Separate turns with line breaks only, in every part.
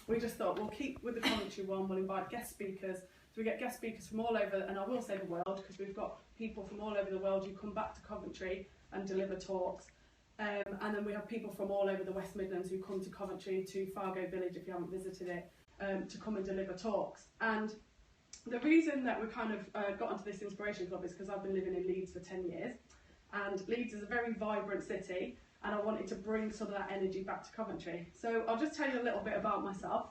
we just thought we'll keep with the Coventry one, we'll invite guest speakers. So we get guest speakers from all over, and I will say the world, because we've got people from all over the world who come back to Coventry and deliver talks. And then we have people from all over the West Midlands who come to Coventry, to Fargo Village if you haven't visited it, to come and deliver talks. And the reason that we kind of got onto this inspiration club is because I've been living in Leeds for 10 years, and Leeds is a very vibrant city, and I wanted to bring some of that energy back to Coventry. So I'll just tell you a little bit about myself.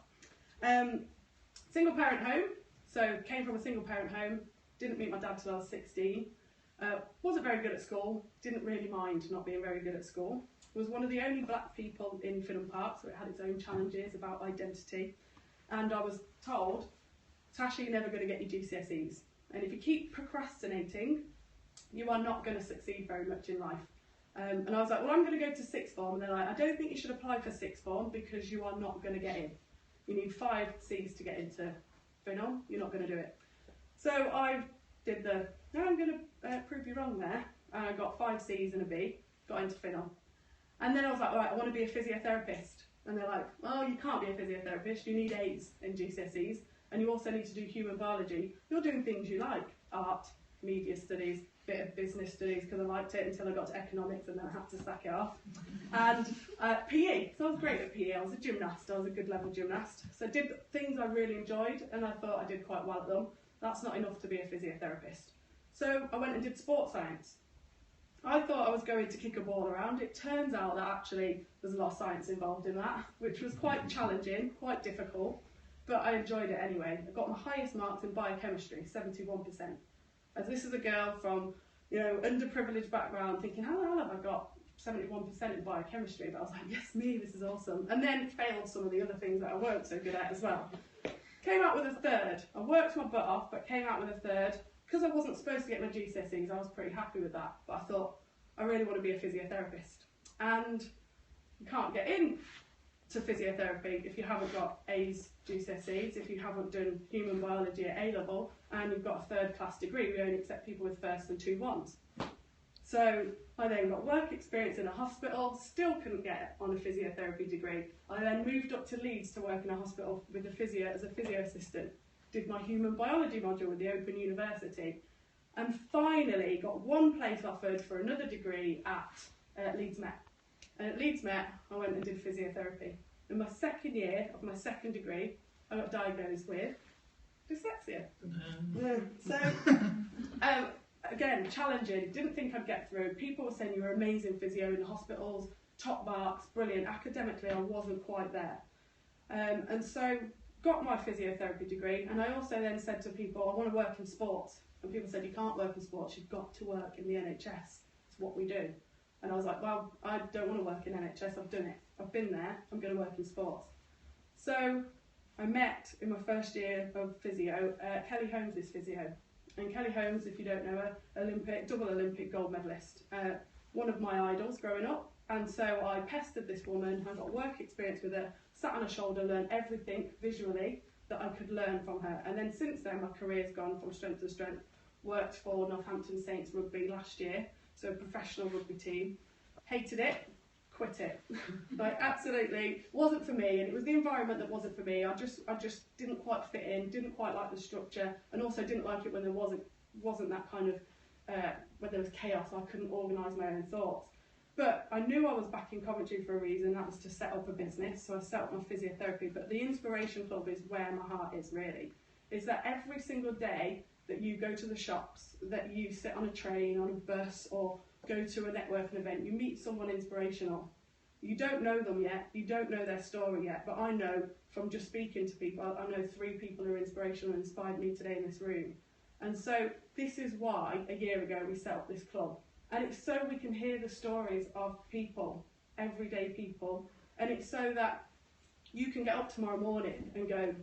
Single parent home, so came from a single parent home, didn't meet my dad till I was 16. Wasn't very good at school, didn't really mind not being very good at school. Was one of the only black people in Finham Park, so it had its own challenges about identity. And I was told, Natasha, you're never going to get your GCSEs. And if you keep procrastinating, you are not going to succeed very much in life. And I was like, well, I'm going to go to sixth form. And they're like, I don't think you should apply for sixth form because you are not going to get in. You need 5 C's to get into Finham. You're not going to do it. So I did no, I'm going to prove you wrong there. And I got 5 C's and a B, got into Finham. And then I was like, all right, I want to be a physiotherapist. And they're like, oh, you can't be a physiotherapist. You need A's in GCSEs. And you also need to do human biology. You're doing things you like, art, media studies, bit of business studies, because I liked it until I got to economics and then I had to sack it off. And PE, so I was great at PE. I was a gymnast, I was a good level gymnast. So I did things I really enjoyed and I thought I did quite well at them. That's not enough to be a physiotherapist. So I went and did sports science. I thought I was going to kick a ball around. It turns out that actually there's a lot of science involved in that, which was quite challenging, quite difficult, but I enjoyed it anyway. I got my highest marks in biochemistry, 71%. As this is a girl from, underprivileged background, thinking, how the hell have I got 71% in biochemistry? But I was like, yes, me, this is awesome. And then failed some of the other things that I weren't so good at as well. Came out with a 3rd. I worked my butt off, but came out with a 3rd. Because I wasn't supposed to get my GCSEs, I was pretty happy with that. But I thought, I really want to be a physiotherapist. And you can't get in to physiotherapy if you haven't got A's GCSEs, if you haven't done human biology at A level, and you've got a 3rd class degree. We only accept people with 1st and 2 1s. So I then got work experience in a hospital, still couldn't get on a physiotherapy degree. I then moved up to Leeds to work in a hospital with a physio as a physio assistant. Did my human biology module with the Open University, and finally got one place offered for another degree at Leeds Met. And at Leeds Met, I went and did physiotherapy. In my 2nd year of my 2nd degree, I got diagnosed with dyslexia. So, again, challenging, didn't think I'd get through. People were saying you were amazing physio in the hospitals, top marks, brilliant. Academically, I wasn't quite there. And so, got my physiotherapy degree, and I also then said to people, I want to work in sports. And people said, you can't work in sports, you've got to work in the NHS. It's what we do. And I was like, well, I don't want to work in NHS, I've done it. I've been there, I'm going to work in sports. So I met in my 1st year of physio, Kelly Holmes is physio. And Kelly Holmes, if you don't know her, double Olympic gold medalist. One of my idols growing up. And so I pestered this woman, I got work experience with her, sat on her shoulder, learned everything visually that I could learn from her. And then since then, my career's gone from strength to strength. Worked for Northampton Saints Rugby last year, so a professional rugby team. Hated it, quit it. Like, absolutely, wasn't for me, and it was the environment that wasn't for me. I just didn't quite fit in, didn't quite like the structure, and also didn't like it when there wasn't that kind of, when there was chaos, I couldn't organise my own thoughts. But I knew I was back in Coventry for a reason, that was to set up a business, so I set up my physiotherapy. But the Inspiration Club is where my heart is, really. Is that every single day that you go to the shops, that you sit on a train, on a bus, or go to a networking event, you meet someone inspirational. You don't know them yet, you don't know their story yet, but I know from just speaking to people, I know 3 people who are inspirational and inspired me today in this room. And so this is why a year ago we set up this club. And it's so we can hear the stories of people, everyday people, and it's so that you can get up tomorrow morning and go,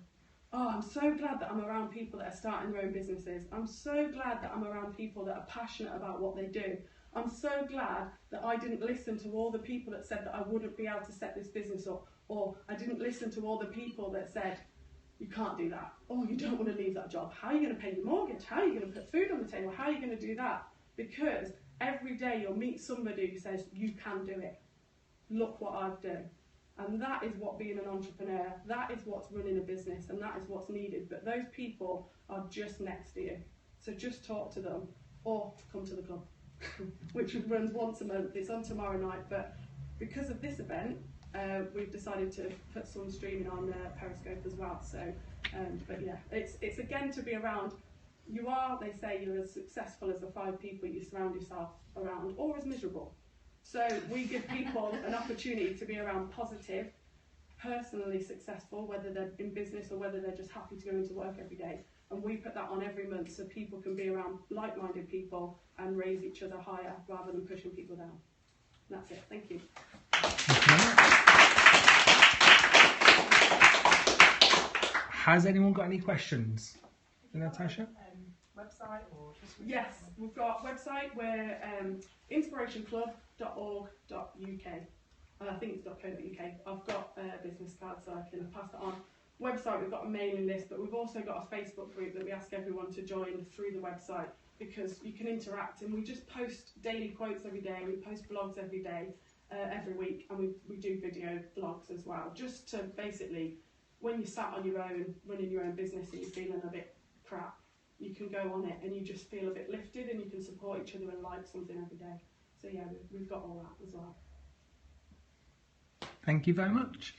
oh, I'm so glad that I'm around people that are starting their own businesses. I'm so glad that I'm around people that are passionate about what they do. I'm so glad that I didn't listen to all the people that said that I wouldn't be able to set this business up, or I didn't listen to all the people that said, you can't do that, oh, you don't want to leave that job, how are you going to pay your mortgage, how are you going to put food on the table, how are you going to do that? Because every day you'll meet somebody who says, you can do it, look what I've done. And that is what being an entrepreneur, that is what's running a business, and that is what's needed. But those people are just next to you. So just talk to them or come to the club, which runs once a month. It's on tomorrow night, but because of this event, we've decided to put some streaming on Periscope as well. So, but yeah, it's again to be around. You are, they say, you're as successful as the 5 people you surround yourself around, or as miserable. So we give people an opportunity to be around positive, personally successful, whether they're in business or whether they're just happy to go into work every day. And we put that on every month so people can be around like-minded people and raise each other higher rather than pushing people down. And that's it. Thank you.
Has anyone got any questions? Natasha?
Website or just...
Yes, we've got a website. We're inspirationclub.org.uk. I think it's .co.uk. I've got a business card so I can pass that on. Website, we've got a mailing list, but we've also got a Facebook group that we ask everyone to join through the website because you can interact, and we just post daily quotes every day, we post blogs every day, every week, and we do video blogs as well, just to basically, when you're sat on your own, running your own business and you're feeling a bit crap, you can go on it and you just feel a bit lifted and you can support each other and like something every day. So yeah, we've got all that as well.
Thank you very much.